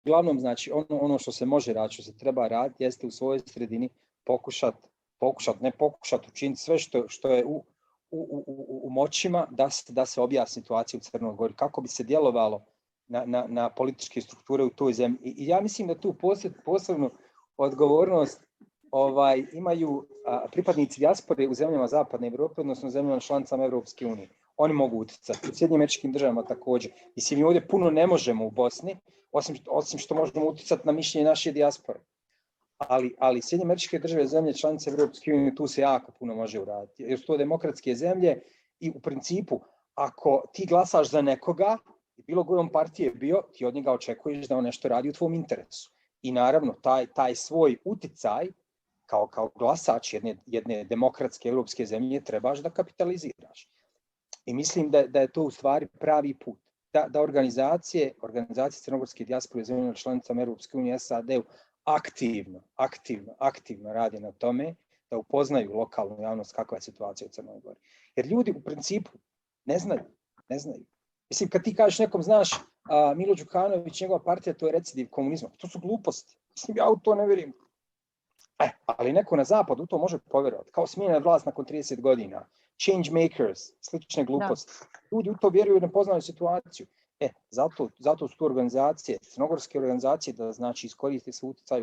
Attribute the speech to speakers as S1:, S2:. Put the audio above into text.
S1: uglavnom, znači, ono što se može raditi, što se treba raditi, jeste u svojoj sredini pokušati učiniti sve što je u moćima da se objasni situacija u Crnoj Gori, kako bi se djelovalo na političke strukture u toj zemlji. I ja mislim da tu posebnu odgovornost imaju pripadnici dijaspore u zemljama Zapadne Evrope, odnosno zemljama članicama Evropske unije. Oni mogu utjecati. U Sjedinjenim Američkim Državama također. Mislim, mi ovdje puno ne možemo u Bosni, osim što možemo utjecati na mišljenje naše dijaspore. Ali Sjedinjene Američke Države, zemlje članice Evropske unije, tu se jako puno može uraditi. Jer su to demokratske zemlje i u principu, ako ti glasaš za nekoga, bilo kojom partije bio, ti od njega očekuješ da on nešto radi u tvom interesu. I naravno, taj svoj uticaj kao glasač jedne demokratske evropske zemlje trebaš da kapitaliziraš. I mislim da je to u stvari pravi put. Da organizacije crnogorske dijaspore zemljama članicama Evropske unije, SAD-u aktivno radi na tome da upoznaju lokalnu javnost kakva je situacija u Crnoj Gori. Jer ljudi u principu ne znaju. Mislim, kad ti kažeš nekom, znaš, Milo Đukanović, njegova partija, to je recidiv komunizma. To su gluposti. Mislim, ja u to ne vjerujem. Ali neko na zapadu u to može povjerovati. Kao smijenjena vlast nakon 30 godina. Change makers, slične gluposti. Da. Ljudi u to vjeruju i ne poznaju situaciju. Zato su tu organizacije, crnogorske organizacije, da znači iskoriste svoj utjecaj